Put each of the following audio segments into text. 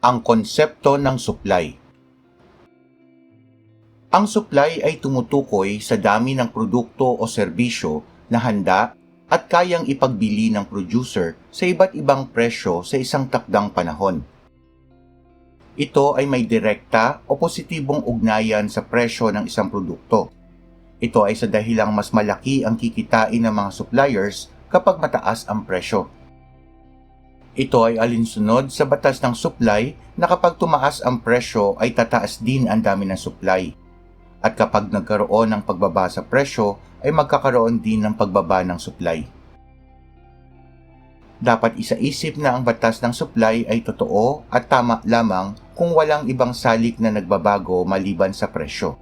Ang konsepto ng supply. Ang supply ay tumutukoy sa dami ng produkto o serbisyo na handa at kayang ipagbili ng producer sa iba't ibang presyo sa isang takdang panahon. Ito ay may direkta o positibong ugnayan sa presyo ng isang produkto. Ito ay sa dahilang mas malaki ang kikitain ng mga suppliers kapag mataas ang presyo. Ito ay alinsunod sa batas ng supply na kapag tumaas ang presyo ay tataas din ang dami ng supply. At kapag nagkaroon ng pagbaba sa presyo ay magkakaroon din ng pagbaba ng supply. Dapat isaisip na ang batas ng supply ay totoo at tama lamang kung walang ibang salik na nagbabago maliban sa presyo.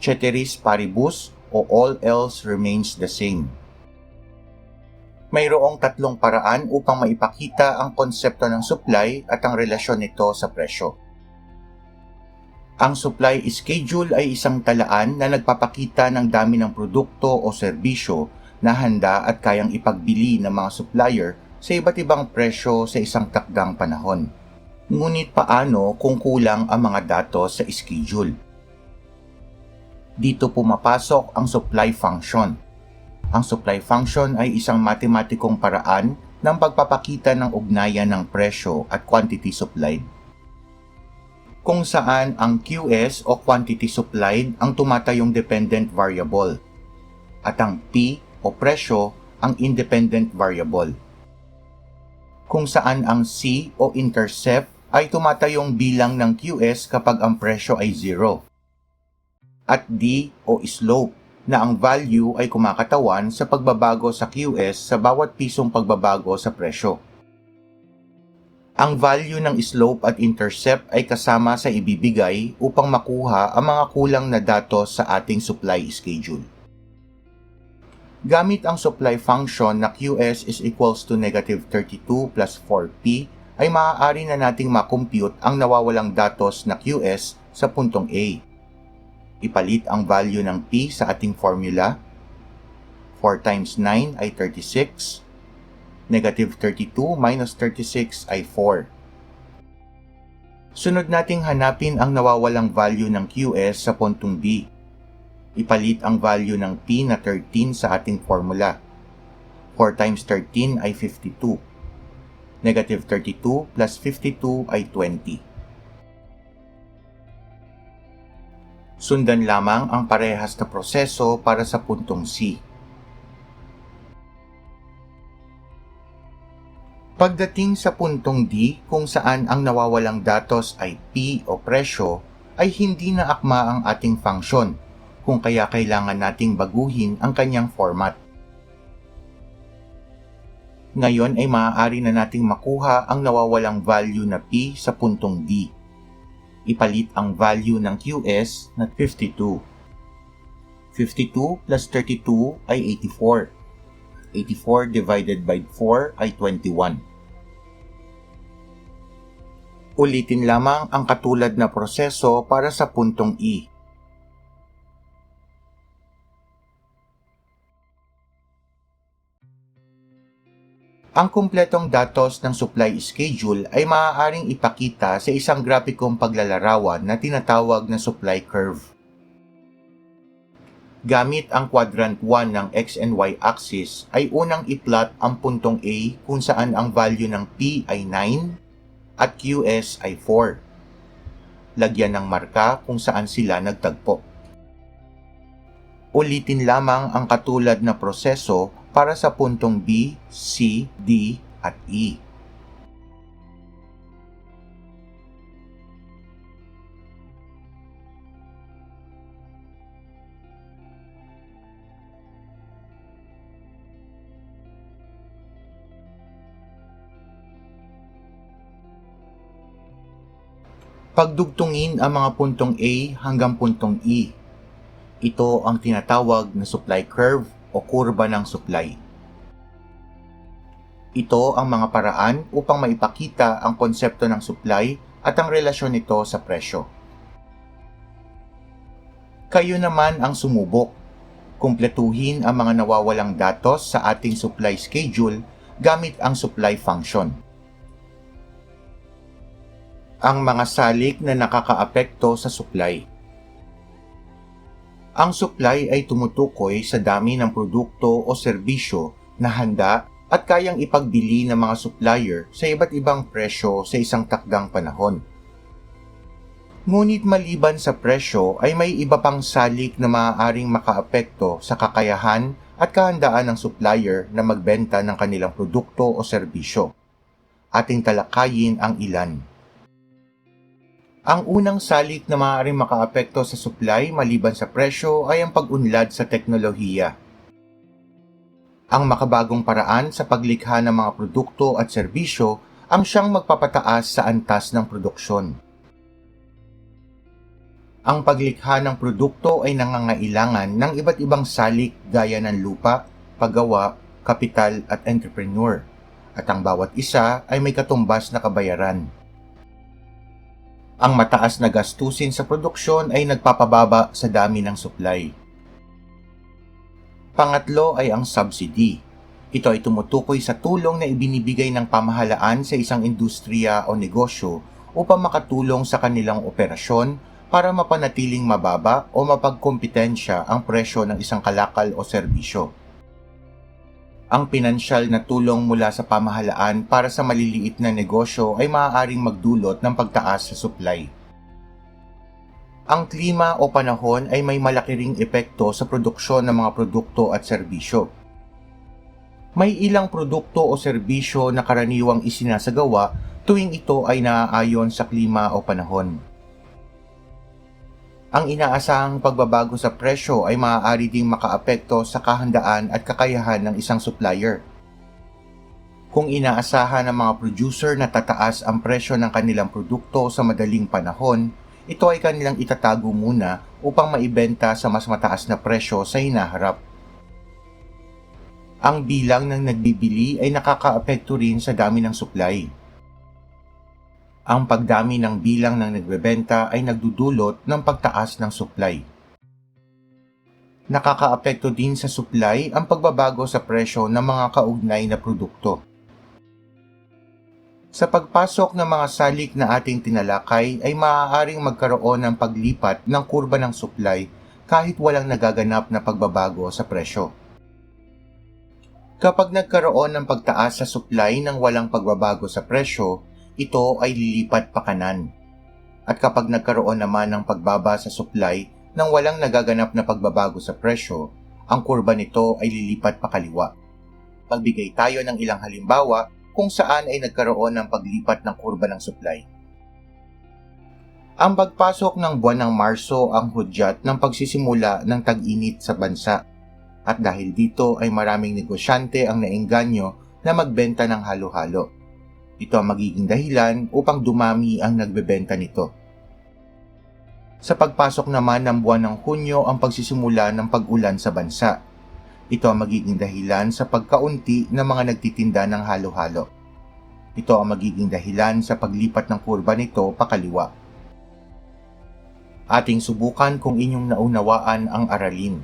Ceteris paribus o all else remains the same. Mayroong tatlong paraan upang maipakita ang konsepto ng supply at ang relasyon nito sa presyo. Ang supply schedule ay isang talaan na nagpapakita ng dami ng produkto o serbisyo na handa at kayang ipagbili ng mga supplier sa iba't ibang presyo sa isang takdang panahon. Ngunit paano kung kulang ang mga datos sa schedule? Dito pumapasok ang supply function. Ang supply function ay isang matematikong paraan ng pagpapakita ng ugnayan ng presyo at quantity supplied, kung saan ang QS o quantity supplied ang tumatayong dependent variable at ang P o presyo ang independent variable, kung saan ang C o intercept ay tumatayong bilang ng QS kapag ang presyo ay 0 at D o slope na ang value ay kumakatawan sa pagbabago sa QS sa bawat pisong pagbabago sa presyo. Ang value ng slope at intercept ay kasama sa ibibigay upang makuha ang mga kulang na datos sa ating supply schedule. Gamit ang supply function na QS is equals to negative 32 plus 4P ay maaari na nating makompute ang nawawalang datos na QS sa puntong A. Ipalit ang value ng P sa ating formula. 4 times 9 ay 36. Negative 32 minus 36 ay 4. Sunod nating hanapin ang nawawalang value ng QS sa puntong B. Ipalit ang value ng P na 13 sa ating formula. 4 times 13 ay 52. Negative 32 plus 52 ay 20. Sundan lamang ang parehas na proseso para sa puntong C. Pagdating sa puntong D kung saan ang nawawalang datos ay P o presyo, ay hindi na akma ang ating function, kung kaya kailangan nating baguhin ang kanyang format. Ngayon ay maaari na nating makuha ang nawawalang value na P sa puntong D. Ipalit ang value ng QS na 52. 52 plus 32 ay 84. 84 divided by 4 ay 21. Ulitin lamang ang katulad na proseso para sa puntong E. Ang kumpletong datos ng supply schedule ay maaaring ipakita sa isang grapikong paglalarawan na tinatawag na supply curve. Gamit ang quadrant 1 ng X and Y axis ay unang i-plot ang puntong A kung saan ang value ng P ay 9 at QS ay 4. Lagyan ng marka kung saan sila nagtagpo. Ulitin lamang ang katulad na proseso para sa puntong B, C, D, at E. Pagdugtungin ang mga puntong A hanggang puntong E. Ito ang tinatawag na supply curve o kurba ng supply. Ito ang mga paraan upang maipakita ang konsepto ng supply at ang relasyon nito sa presyo. Kayo naman ang sumubok. Kumpletuhin ang mga nawawalang datos sa ating supply schedule gamit ang supply function. Ang mga salik na nakakaapekto sa supply. Ang supply ay tumutukoy sa dami ng produkto o serbisyo na handa at kayang ipagbili ng mga supplier sa iba't ibang presyo sa isang takdang panahon. Ngunit maliban sa presyo ay may iba pang salik na maaaring makaapekto sa kakayahan at kahandaan ng supplier na magbenta ng kanilang produkto o serbisyo. Ating talakayin ang ilan. Ang unang salik na maaaring makaapekto sa supply maliban sa presyo ay ang pag-unlad sa teknolohiya. Ang makabagong paraan sa paglikha ng mga produkto at serbisyo ang siyang magpapataas sa antas ng produksyon. Ang paglikha ng produkto ay nangangailangan ng iba't ibang salik gaya ng lupa, paggawa, kapital at entrepreneur, at ang bawat isa ay may katumbas na kabayaran. Ang mataas na gastusin sa produksyon ay nagpapababa sa dami ng supply. Pangatlo ay ang subsidy. Ito ay tumutukoy sa tulong na ibinibigay ng pamahalaan sa isang industriya o negosyo upang makatulong sa kanilang operasyon para mapanatiling mababa o mapagkompetensya ang presyo ng isang kalakal o serbisyo. Ang pinansyal na tulong mula sa pamahalaan para sa maliliit na negosyo ay maaaring magdulot ng pagtaas sa supply. Ang klima o panahon ay may malaki ring epekto sa produksyon ng mga produkto at serbisyo. May ilang produkto o serbisyo na karaniwang isinasagawa tuwing ito ay naaayon sa klima o panahon. Ang inaasahang pagbabago sa presyo ay maaari ding makaapekto sa kahandaan at kakayahan ng isang supplier. Kung inaasahan ng mga producer na tataas ang presyo ng kanilang produkto sa madaling panahon, ito ay kanilang itatago muna upang maibenta sa mas mataas na presyo sa hinaharap. Ang bilang ng nagbibili ay nakakaapekto rin sa dami ng supply. Ang pagdami ng bilang ng nagbebenta ay nagdudulot ng pagtaas ng supply. Nakakaapekto din sa supply ang pagbabago sa presyo ng mga kaugnay na produkto. Sa pagpasok ng mga salik na ating tinalakay ay maaaring magkaroon ng paglipat ng kurba ng supply kahit walang nagaganap na pagbabago sa presyo. Kapag nagkaroon ng pagtaas sa supply ng walang pagbabago sa presyo, ito ay lilipat pa kanan. At kapag nagkaroon naman ng pagbaba sa supply nang walang nagaganap na pagbabago sa presyo, ang kurba nito ay lilipat pa kaliwa. Magbigay tayo ng ilang halimbawa kung saan ay nagkaroon ng paglipat ng kurba ng supply. Ang pagpasok ng buwan ng Marso ang hudyat ng pagsisimula ng tag-init sa bansa. At dahil dito ay maraming negosyante ang naengganyo na magbenta ng halo-halo. Ito ang magiging dahilan upang dumami ang nagbebenta nito. Sa pagpasok naman ng buwan ng Hunyo ang pagsisimula ng pag-ulan sa bansa. Ito ang magiging dahilan sa pagkaunti ng mga nagtitinda ng halo-halo. Ito ang magiging dahilan sa paglipat ng kurba nito pakaliwa. Ating subukan kung inyong naunawaan ang aralin.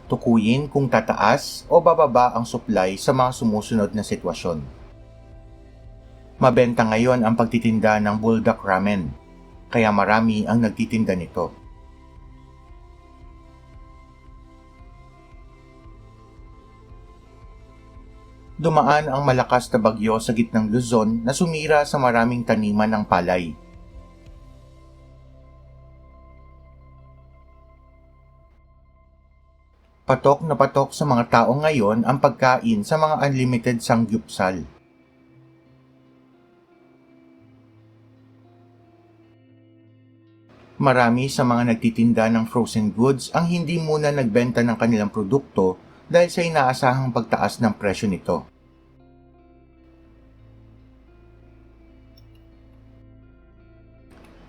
Tukuyin kung tataas o bababa ang supply sa mga sumusunod na sitwasyon. Mabenta ngayon ang pagtitinda ng buldak ramen, kaya marami ang nagtitinda nito. Dumaan ang malakas na bagyo sa gitnang Luzon na sumira sa maraming taniman ng palay. Patok na patok sa mga tao ngayon ang pagkain sa mga unlimited sangyupsal. Marami sa mga nagtitinda ng frozen goods ang hindi muna nagbenta ng kanilang produkto dahil sa inaasahang pagtaas ng presyo nito.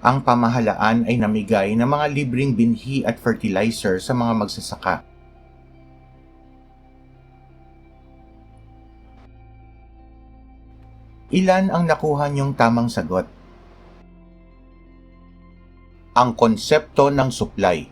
Ang pamahalaan ay namigay ng mga libreng binhi at fertilizer sa mga magsasaka. Ilan ang nakuha niyong tamang sagot? Ang konsepto ng supply.